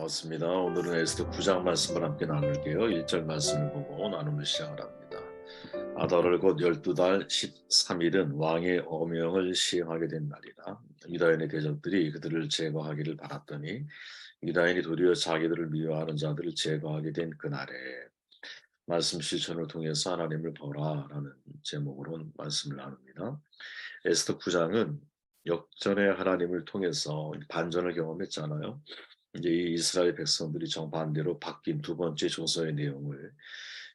반갑습니다. 오늘은 에스더 9장 말씀을 함께 나눌게요. 1절 말씀을 보고 나눔을 시작을 합니다. 아달월 곧 12달 13일은 왕의 어명을 시행하게 된 날이라. 유다인의 대적들이 그들을 제거하기를 바랐더니 유다인이 도리어 자기들을 미워하는 자들을 제거하게 된 그날에 말씀 실천을 통해서 하나님을 보라라는 제목으로 말씀을 나눕니다. 에스더 9장은 역전의 하나님을 통해서 반전을 경험했잖아요. 이제 이 이스라엘 백성들이 정반대로 바뀐 두 번째 조서의 내용을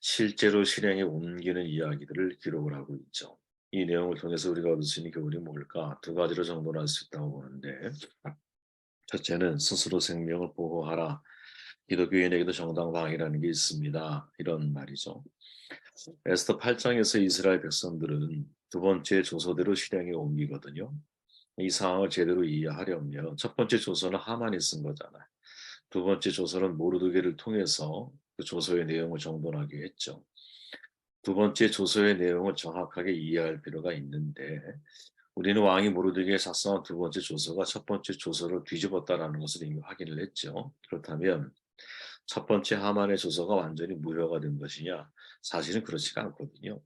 실제로 실행에 옮기는 이야기들을 기록을 하고 있죠. 이 내용을 통해서 우리가 얻을 수 있는 교훈이 뭘까? 두 가지로 정돈할 수 있다고 보는데, 첫째는 스스로 생명을 보호하라. 기독교인에게도 정당방위라는 게 있습니다. 이런 말이죠. 에스더 8장에서 이스라엘 백성들은 두 번째 조서대로 실행에 옮기거든요. 이 상황을 제대로 이해하려면 첫 번째 조서는 하만이 쓴 거잖아요. 두 번째 조서는 모르드게를 통해서 그 조서의 내용을 정돈하게 했죠. 두 번째 조서의 내용을 정확하게 이해할 필요가 있는데 우리는 왕이 모르드게에 작성한 두 번째 조서가 첫 번째 조서를 뒤집었다라는 것을 이미 확인을 했죠. 그렇다면 첫 번째 하만의 조서가 완전히 무효가 된 것이냐? 사실은 그렇지가 않거든요.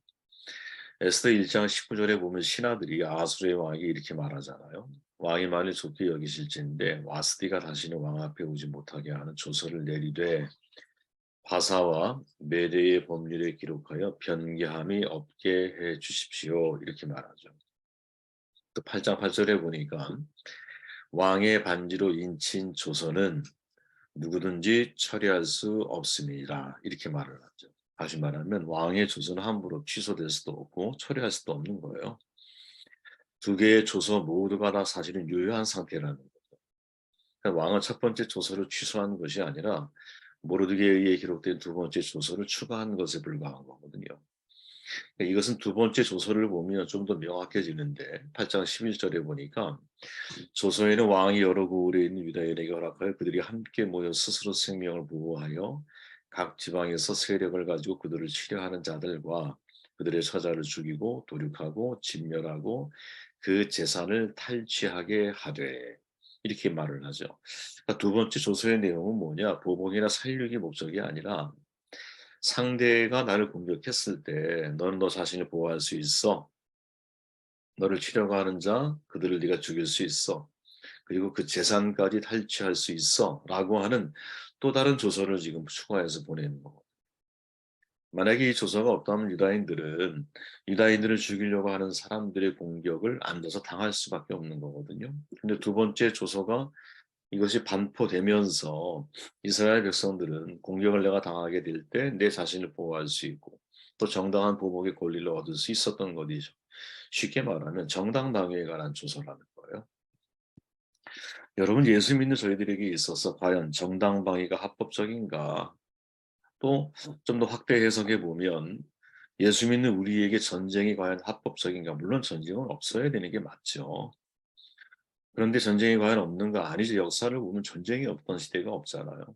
에스더 1장 19절에 보면 신하들이 아수르의 왕이 이렇게 말하잖아요. 왕이 만일 좋게 여기실진데 와스디가 다시는 왕 앞에 오지 못하게 하는 조서를 내리되 바사와 메대의 법률에 기록하여 변개함이 없게 해 주십시오. 이렇게 말하죠. 또 8장 8절에 보니까 왕의 반지로 인친 조서는 누구든지 처리할 수 없습니다. 이렇게 말을 하죠. 다시 말하면 왕의 조서는 함부로 취소될 수도 없고 처리할 수도 없는 거예요. 두 개의 조서 모두가 다 사실은 유효한 상태라는 거죠. 그러니까 왕은 첫 번째 조서를 취소한 것이 아니라 모르드게에 의해 기록된 두 번째 조서를 추가한 것에 불과한 거거든요. 그러니까 이것은 두 번째 조서를 보면 좀 더 명확해지는데 8장 11절에 보니까 조서에는 왕이 여러 고을에 있는 유다인에게 허락하여 그들이 함께 모여 스스로 생명을 보호하여 각 지방에서 세력을 가지고 그들을 치려하는 자들과 그들의 처자를 죽이고 도륙하고 진멸하고 그 재산을 탈취하게 하되 이렇게 말을 하죠. 그러니까 두 번째 조서의 내용은 뭐냐? 보복이나 살육이 목적이 아니라 상대가 나를 공격했을 때 너는 너 자신을 보호할 수 있어. 너를 치려고 하는 자 그들을 네가 죽일 수 있어. 그리고 그 재산까지 탈취할 수 있어 라고 하는 또 다른 조서를 지금 추가해서 보내는 거고. 만약에 이 조서가 없다면 유다인들은 유다인들을 죽이려고 하는 사람들의 공격을 앉아서 당할 수밖에 없는 거거든요. 근데 두 번째 조서가 이것이 반포되면서 이스라엘 백성들은 공격을 내가 당하게 될 때 내 자신을 보호할 수 있고 또 정당한 보복의 권리를 얻을 수 있었던 것이죠. 쉽게 말하면 정당방위에 관한 조서라는 거예요. 여러분 예수 믿는 저희들에게 있어서 과연 정당방위가 합법적인가? 또 좀 더 확대 해석해 보면 예수 믿는 우리에게 전쟁이 과연 합법적인가? 물론 전쟁은 없어야 되는 게 맞죠. 그런데 전쟁이 과연 없는가? 아니죠. 역사를 보면 전쟁이 없던 시대가 없잖아요.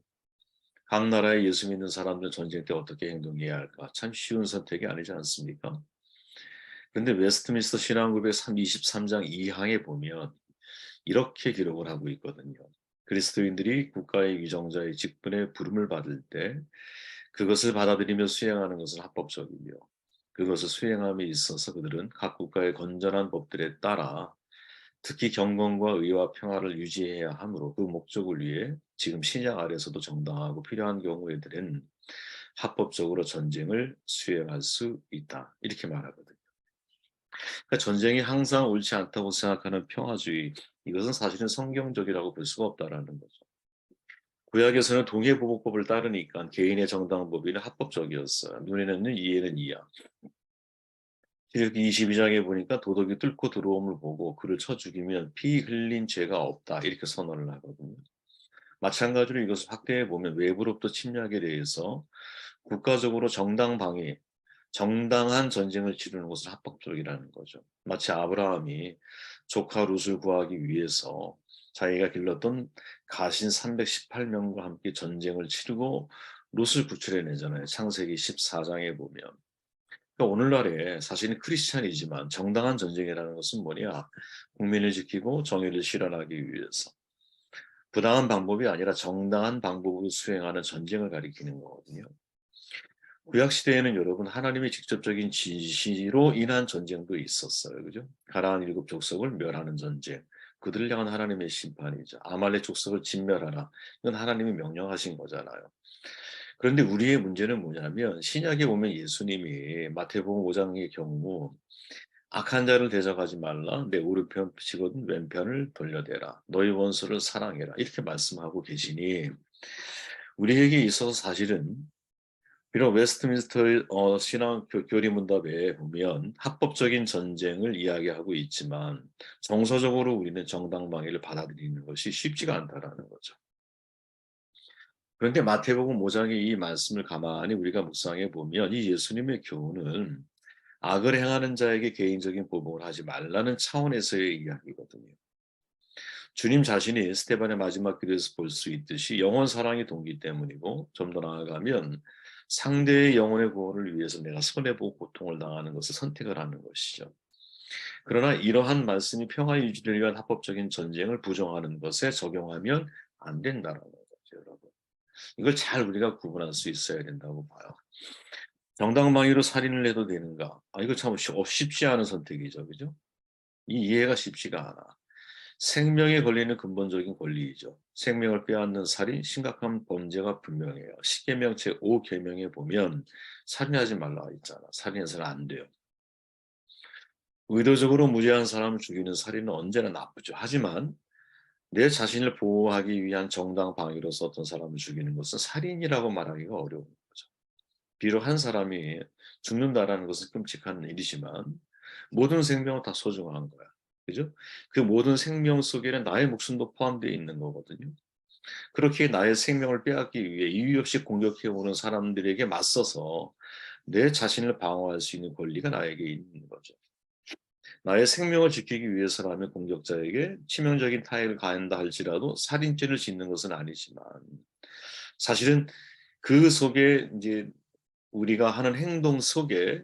각 나라의 예수 믿는 사람들 전쟁 때 어떻게 행동해야 할까? 참 쉬운 선택이 아니지 않습니까? 그런데 웨스트민스터 신앙고백 23장 2항에 보면 이렇게 기록을 하고 있거든요. 그리스도인들이 국가의 위정자의 직분에 부름을 받을 때 그것을 받아들이며 수행하는 것은 합법적이며 그것을 수행함에 있어서 그들은 각 국가의 건전한 법들에 따라 특히 경건과 의와 평화를 유지해야 하므로 그 목적을 위해 지금 신약 아래서도 정당하고 필요한 경우에들은 합법적으로 전쟁을 수행할 수 있다. 이렇게 말하거든요. 그러니까 전쟁이 항상 옳지 않다고 생각하는 평화주의, 이것은 사실은 성경적이라고 볼 수가 없다라는 거죠. 구약에서는 동해보복법을 따르니까 개인의 정당법위는 합법적이었어요. 눈에는 눈, 이에는 이야. 신명기 22장에 보니까 도덕이 뚫고 들어옴을 보고 그를 쳐 죽이면 피 흘린 죄가 없다 이렇게 선언을 하거든요. 마찬가지로 이것을 확대해 보면 외부로부터 침략에 대해서 국가적으로 정당 방위, 정당한 전쟁을 치르는 것은 합법적이라는 거죠. 마치 아브라함이 조카 룻을 구하기 위해서 자기가 길렀던 가신 318명과 함께 전쟁을 치르고 룻을 구출해내잖아요. 창세기 14장에 보면. 그러니까 오늘날에 사실은 크리스찬이지만 정당한 전쟁이라는 것은 뭐냐? 국민을 지키고 정의를 실현하기 위해서 부당한 방법이 아니라 정당한 방법으로 수행하는 전쟁을 가리키는 거거든요. 구약 시대에는 여러분 하나님의 직접적인 지시로 인한 전쟁도 있었어요. 그죠? 가나안 일곱 족속을 멸하는 전쟁. 그들을 향한 하나님의 심판이죠. 아말렉 족속을 진멸하라. 이건 하나님이 명령하신 거잖아요. 그런데 우리의 문제는 뭐냐면 신약에 보면 예수님이 마태복음 5장의 경우 악한 자를 대적하지 말라. 내 오른편 치거든 왼편을 돌려대라. 너희 원수를 사랑해라. 이렇게 말씀하고 계시니 우리에게 있어서 사실은 비록 웨스트민스터 신앙 교리 문답에 보면 합법적인 전쟁을 이야기하고 있지만 정서적으로 우리는 정당방위를 받아들이는 것이 쉽지가 않다라는 거죠. 그런데 마태복음 5장의 이 말씀을 가만히 우리가 묵상해 보면 이 예수님의 교훈은 악을 행하는 자에게 개인적인 보복을 하지 말라는 차원에서의 이야기거든요. 주님 자신이 스테반의 마지막 기도에서 볼 수 있듯이 영원 사랑이 동기 때문이고 좀 더 나아가면 상대의 영혼의 구원을 위해서 내가 손해보고 고통을 당하는 것을 선택을 하는 것이죠. 그러나 이러한 말씀이 평화 유지를 위한 합법적인 전쟁을 부정하는 것에 적용하면 안 된다는 거죠, 여러분. 이걸 잘 우리가 구분할 수 있어야 된다고 봐요. 정당방위로 살인을 해도 되는가? 이거 참 쉽지 않은 선택이죠, 그죠? 이 이해가 쉽지가 않아. 생명에 걸리는 근본적인 권리이죠. 생명을 빼앗는 살인, 심각한 범죄가 분명해요. 십계명 제5계명에 보면 살인하지 말라 있잖아. 살인해서는 안 돼요. 의도적으로 무죄한 사람을 죽이는 살인은 언제나 나쁘죠. 하지만 내 자신을 보호하기 위한 정당 방위로서 어떤 사람을 죽이는 것은 살인이라고 말하기가 어려운 거죠. 비록 한 사람이 죽는다라는 것은 끔찍한 일이지만 모든 생명은 다 소중한 거야. 그죠? 그 모든 생명 속에는 나의 목숨도 포함되어 있는 거거든요. 그렇게 나의 생명을 빼앗기 위해 이유 없이 공격해 오는 사람들에게 맞서서 내 자신을 방어할 수 있는 권리가 나에게 있는 거죠. 나의 생명을 지키기 위해서라면 공격자에게 치명적인 타해를 가한다 할지라도 살인죄를 짓는 것은 아니지만 사실은 그 속에 이제 우리가 하는 행동 속에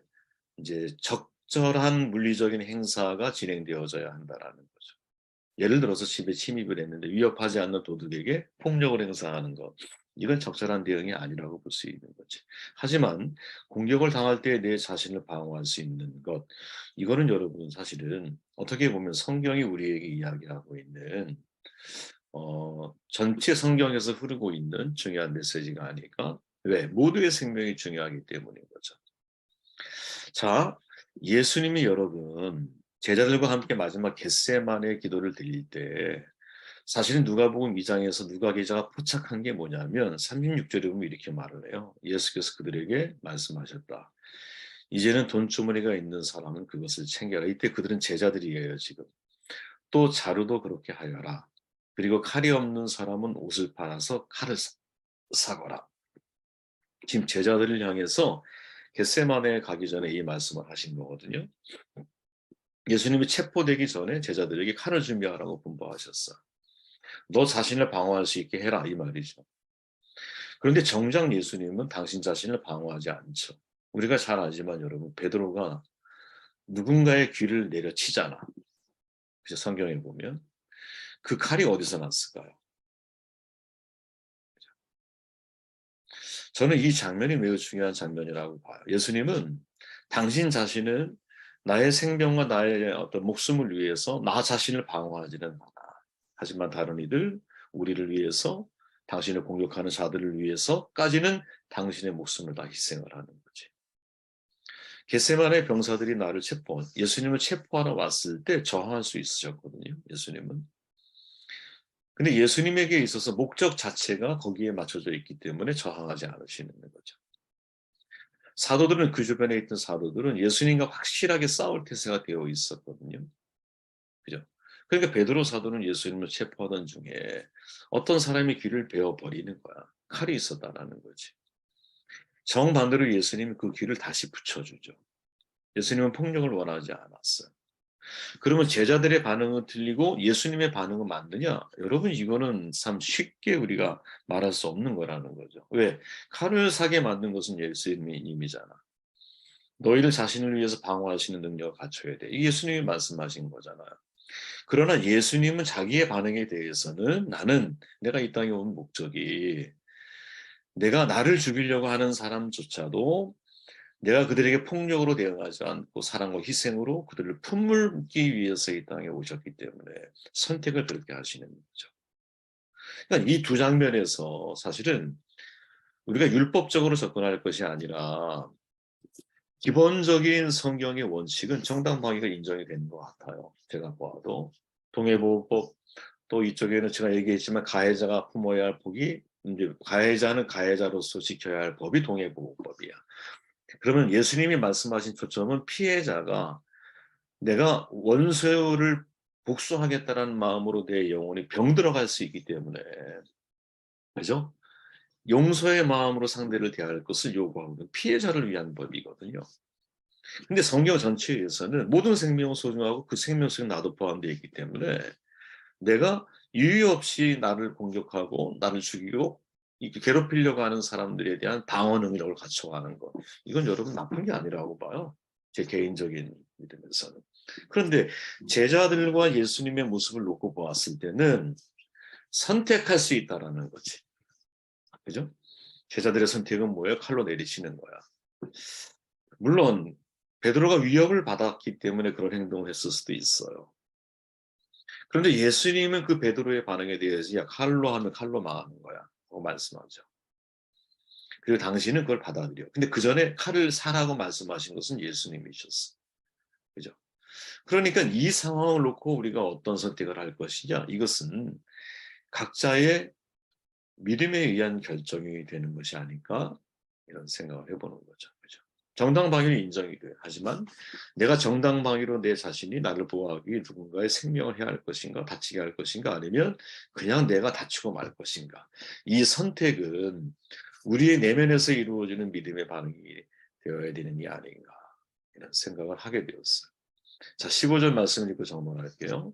이제 적절한 물리적인 행사가 진행되어져야 한다라는 거죠. 예를 들어서 집에 침입을 했는데 위협하지 않는 도둑에게 폭력을 행사하는 것. 이건 적절한 대응이 아니라고 볼 수 있는 거지. 하지만 공격을 당할 때 내 자신을 방어할 수 있는 것. 이거는 여러분 사실은 어떻게 보면 성경이 우리에게 이야기하고 있는 전체 성경에서 흐르고 있는 중요한 메시지가 아닐까? 왜? 모두의 생명이 중요하기 때문인 거죠. 자, 예수님이 여러분 제자들과 함께 마지막 겟세마네 기도를 드릴 때 사실은 누가복음 2장에서 누가 기자가 포착한 게 뭐냐면 36절에 보면 이렇게 말을 해요. 예수께서 그들에게 말씀하셨다. 이제는 돈주머니가 있는 사람은 그것을 챙겨라. 이때 그들은 제자들이에요, 지금. 또 자루도 그렇게 하여라. 그리고 칼이 없는 사람은 옷을 팔아서 칼을 사거라. 지금 제자들을 향해서 겟세마네에 가기 전에 이 말씀을 하신 거거든요. 예수님이 체포되기 전에 제자들에게 칼을 준비하라고 분부하셨어. 너 자신을 방어할 수 있게 해라 이 말이죠. 그런데 정작 예수님은 당신 자신을 방어하지 않죠. 우리가 잘 알지만 여러분 베드로가 누군가의 귀를 내려치잖아. 그래서 성경에 보면 그 칼이 어디서 났을까요? 저는 이 장면이 매우 중요한 장면이라고 봐요. 예수님은 당신 자신은 나의 생명과 나의 어떤 목숨을 위해서 나 자신을 방어하지는 않아. 하지만 다른 이들, 우리를 위해서 당신을 공격하는 자들을 위해서까지는 당신의 목숨을 다 희생을 하는 거지. 겟세마네 병사들이 나를 예수님을 체포하러 왔을 때 저항할 수 있으셨거든요. 예수님은. 근데 예수님에게 있어서 목적 자체가 거기에 맞춰져 있기 때문에 저항하지 않으시는 거죠. 사도들은 그 주변에 있던 사도들은 예수님과 확실하게 싸울 태세가 되어 있었거든요. 그죠? 그러니까 베드로 사도는 예수님을 체포하던 중에 어떤 사람이 귀를 베어 버리는 거야. 칼이 있었다라는 거지. 정반대로 예수님이 그 귀를 다시 붙여주죠. 예수님은 폭력을 원하지 않았어요. 그러면 제자들의 반응은 틀리고 예수님의 반응은 맞느냐? 여러분 이거는 참 쉽게 우리가 말할 수 없는 거라는 거죠. 왜? 칼을 사게 만든 것은 예수님이잖아. 너희를 자신을 위해서 방어하시는 능력을 갖춰야 돼. 이게 예수님이 말씀하신 거잖아요. 그러나 예수님은 자기의 반응에 대해서는 나는 내가 이 땅에 온 목적이 내가 나를 죽이려고 하는 사람조차도 내가 그들에게 폭력으로 대응하지 않고 사랑과 희생으로 그들을 품기 위해서 이 땅에 오셨기 때문에 선택을 그렇게 하시는 거죠. 그러니까 이 두 장면에서 사실은 우리가 율법적으로 접근할 것이 아니라 기본적인 성경의 원칙은 정당방위가 인정이 되는 것 같아요. 제가 보아도. 동해보호법 또 이쪽에는 제가 얘기했지만 가해자가 품어야 할 복이 이제 가해자는 가해자로서 지켜야 할 법이 동해보호법이야. 그러면 예수님이 말씀하신 초점은 피해자가 내가 원수를 복수하겠다는 마음으로 내 영혼이 병들어갈 수 있기 때문에 그죠? 용서의 마음으로 상대를 대할 것을 요구하는 피해자를 위한 법이거든요. 근데 성경 전체에서는 모든 생명은 소중하고 그 생명 속에 나도 포함되어 있기 때문에 내가 이유 없이 나를 공격하고 나를 죽이고 이렇게 괴롭히려고 하는 사람들에 대한 방어 능력을 갖춰가는 것. 이건 여러분 나쁜 게 아니라고 봐요. 제 개인적인 믿음에서는. 그런데 제자들과 예수님의 모습을 놓고 보았을 때는 선택할 수 있다라는 거지. 그죠? 제자들의 선택은 뭐예요? 칼로 내리치는 거야. 물론 베드로가 위협을 받았기 때문에 그런 행동을 했을 수도 있어요. 그런데 예수님은 그 베드로의 반응에 대해서 야 칼로 하면 칼로 망하는 거야 라고 말씀하죠. 그리고 당신은 그걸 받아들여. 근데 그 전에 칼을 사라고 말씀하신 것은 예수님이셨어. 그죠? 그러니까 이 상황을 놓고 우리가 어떤 선택을 할 것이냐 이것은 각자의 믿음에 의한 결정이 되는 것이 아닐까 이런 생각을 해보는 거죠. 그죠? 정당방위는 인정이 돼요. 하지만 내가 정당방위로 내 자신이 나를 보호하기 위해 누군가의 생명을 해야 할 것인가 다치게 할 것인가 아니면 그냥 내가 다치고 말 것인가 이 선택은 우리의 내면에서 이루어지는 믿음의 반응이 되어야 되는 게 아닌가 이런 생각을 하게 되었어요. 자, 15절 말씀을 읽고 정리할게요.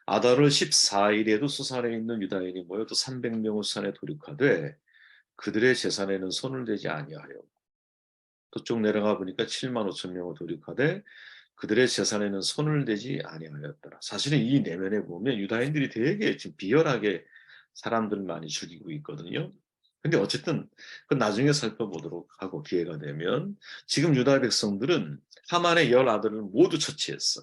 아달월 14일에도 수산에 있는 유다인이 모여 또 300명의 수산에 도륙하되 그들의 재산에는 손을 대지 아니하여 또 쭉 내려가 보니까 7만 5천 명을 도륙하되 그들의 재산에는 손을 대지 아니하였더라. 사실은 이 내면에 보면 유다인들이 되게 지금 비열하게 사람들 많이 죽이고 있거든요. 근데 어쨌든 그 나중에 살펴보도록 하고 기회가 되면 지금 유다 백성들은 하만의 10아들을 모두 처치했어.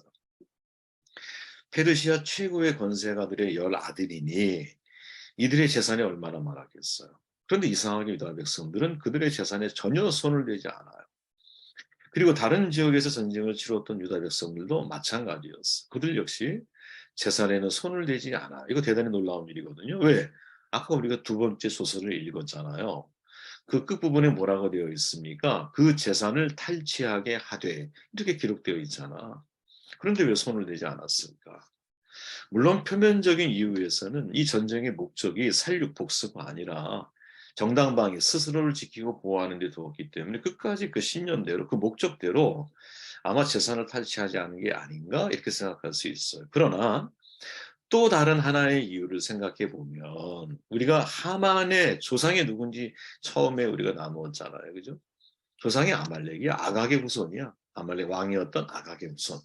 페르시아 최고의 권세가들의 10아들이니 이들의 재산이 얼마나 많았겠어요. 그런데 이상하게 유다 백성들은 그들의 재산에 전혀 손을 대지 않아요. 그리고 다른 지역에서 전쟁을 치렀던 유다 백성들도 마찬가지였어. 그들 역시 재산에는 손을 대지 않아. 이거 대단히 놀라운 일이거든요. 왜? 아까 우리가 두 번째 소설을 읽었잖아요. 그 끝부분에 뭐라고 되어 있습니까? 그 재산을 탈취하게 하되 이렇게 기록되어 있잖아. 그런데 왜 손을 대지 않았을까? 물론 표면적인 이유에서는 이 전쟁의 목적이 살육 복수가 아니라 정당방위 스스로를 지키고 보호하는 데 두었기 때문에 끝까지 그 신념대로 그 목적대로 아마 재산을 탈취하지 않은 게 아닌가 이렇게 생각할 수 있어요. 그러나 또 다른 하나의 이유를 생각해 보면 우리가 하만의 조상이 누군지 처음에 우리가 나누었잖아요. 그죠? 조상이 아말렉이야. 아각의 후손이야. 아말렉 왕이었던 아각의 후손.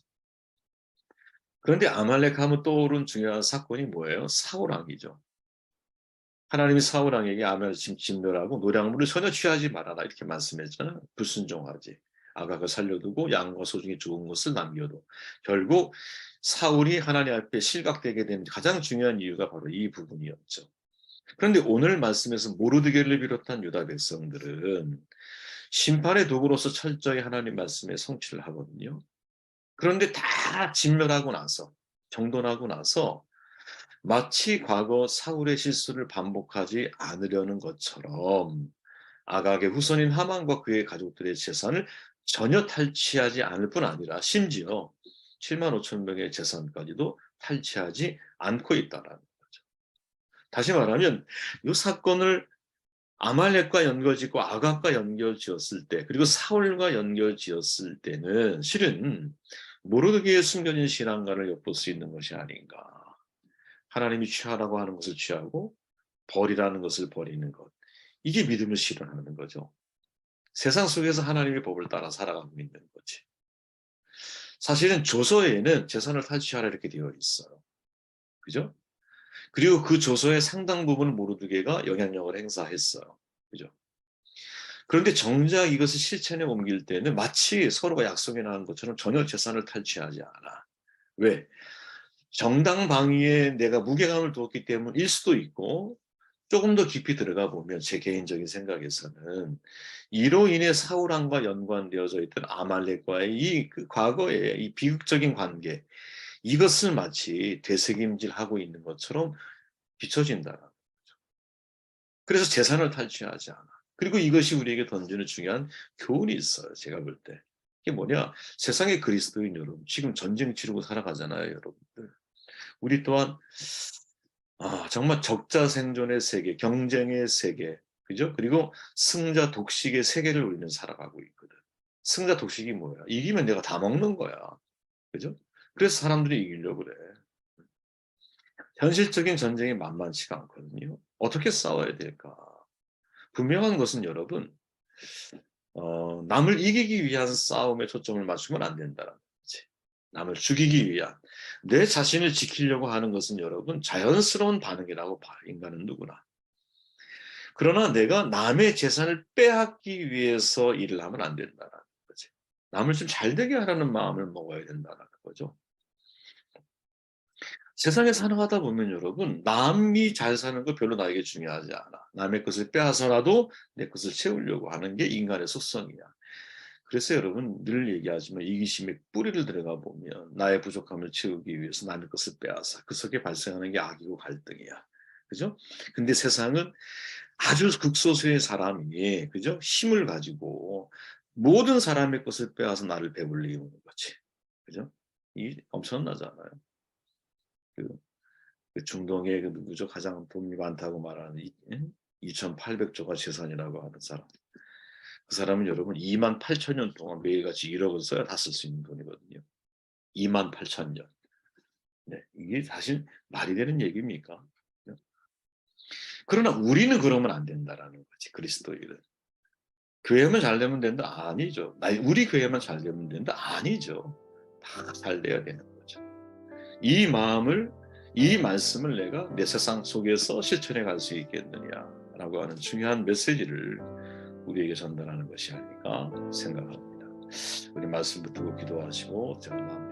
그런데 아말렉 하면 떠오른 중요한 사건이 뭐예요? 사울 왕이죠. 하나님이 사울 왕에게 아말렉 진멸하고 노량물을 전혀 취하지 말아라 이렇게 말씀했잖아요. 불순종하지. 아각을 살려두고 양과 소중히 좋은 것을 남겨도 결국 사울이 하나님 앞에 실각되게 된 가장 중요한 이유가 바로 이 부분이었죠. 그런데 오늘 말씀에서 모르드게를 비롯한 유다 백성들은 심판의 도구로서 철저히 하나님 말씀에 성취를 하거든요. 그런데 다 진멸하고 나서 정돈하고 나서 마치 과거 사울의 실수를 반복하지 않으려는 것처럼 아각의 후손인 하만과 그의 가족들의 재산을 전혀 탈취하지 않을 뿐 아니라 심지어 7만 5천 명의 재산까지도 탈취하지 않고 있다는 거죠. 다시 말하면 이 사건을 아말렉과 연결짓고 아각과 연결지었을 때 그리고 사울과 연결지었을 때는 실은 모르드게의 숨겨진 신앙관을 엿볼 수 있는 것이 아닌가. 하나님이 취하라고 하는 것을 취하고 버리라는 것을 버리는 것. 이게 믿음을 실현하는 거죠. 세상 속에서 하나님의 법을 따라 살아가고 있는 거지. 사실은 조서에는 재산을 탈취하라 이렇게 되어 있어요. 그죠? 그리고 그 조서의 상당 부분을 모르드게가 영향력을 행사했어요. 그죠? 그런데 정작 이것을 실천에 옮길 때는 마치 서로가 약속해 나간 것처럼 전혀 재산을 탈취하지 않아. 왜? 정당 방위에 내가 무게감을 두었기 때문일 수도 있고, 조금 더 깊이 들어가 보면 제 개인적인 생각에서는 이로 인해 사울왕과 연관되어져 있던 아말렉과의 그 과거의 이 비극적인 관계, 이것을 마치 되새김질하고 있는 것처럼 비춰진다. 그래서 재산을 탈취하지 않아. 그리고 이것이 우리에게 던지는 중요한 교훈이 있어요. 제가 볼 때. 이게 뭐냐? 세상의 그리스도인 여러분, 지금 전쟁 치르고 살아가잖아요, 여러분들. 우리 또한 정말 적자 생존의 세계, 경쟁의 세계, 그죠? 그리고 승자 독식의 세계를 우리는 살아가고 있거든. 승자 독식이 뭐야? 이기면 내가 다 먹는 거야. 그죠? 그래서 사람들이 이기려고 그래. 현실적인 전쟁이 만만치가 않거든요. 어떻게 싸워야 될까? 분명한 것은 여러분, 남을 이기기 위한 싸움에 초점을 맞추면 안 된다는 거지. 남을 죽이기 위한. 내 자신을 지키려고 하는 것은 여러분, 자연스러운 반응이라고 봐, 인간은 누구나. 그러나 내가 남의 재산을 빼앗기 위해서 일을 하면 안 된다는 거지. 남을 좀 잘되게 하라는 마음을 먹어야 된다는 거죠. 세상에 살아가다 보면 여러분, 남이 잘 사는 거 별로 나에게 중요하지 않아. 남의 것을 빼앗아라도 내 것을 채우려고 하는 게 인간의 속성이야. 그래서 여러분 늘 얘기하지만 이기심의 뿌리를 들어가 보면 나의 부족함을 채우기 위해서 남의 것을 빼앗아 그 속에 발생하는 게 악이고 갈등이야. 그죠? 근데 세상은 아주 극소수의 사람이, 그죠? 힘을 가지고 모든 사람의 것을 빼앗아 나를 배불리는 거지. 그죠? 이 엄청나잖아요. 그, 그 중동의 그 누구죠? 가장 돈이 많다고 말하는 2,800조가 재산이라고 하는 사람. 그 사람은 여러분 2만 8천 년 동안 매일같이 1억을 써야 다 쓸 수 있는 돈이거든요. 2만 8천 년. 네, 이게 사실 말이 되는 얘기입니까? 네. 그러나 우리는 그러면 안 된다라는 거지, 그리스도인은. 교회만 잘 되면 된다? 아니죠. 우리 교회만 잘 되면 된다? 아니죠. 다 잘 돼야 되는 거죠. 이 마음을, 이 말씀을 내가 내 세상 속에서 실천해 갈 수 있겠느냐라고 하는 중요한 메시지를 우리에게 전달하는 것이 아닐까 생각합니다. 우리 말씀 붙들고 기도하시고 제가 마음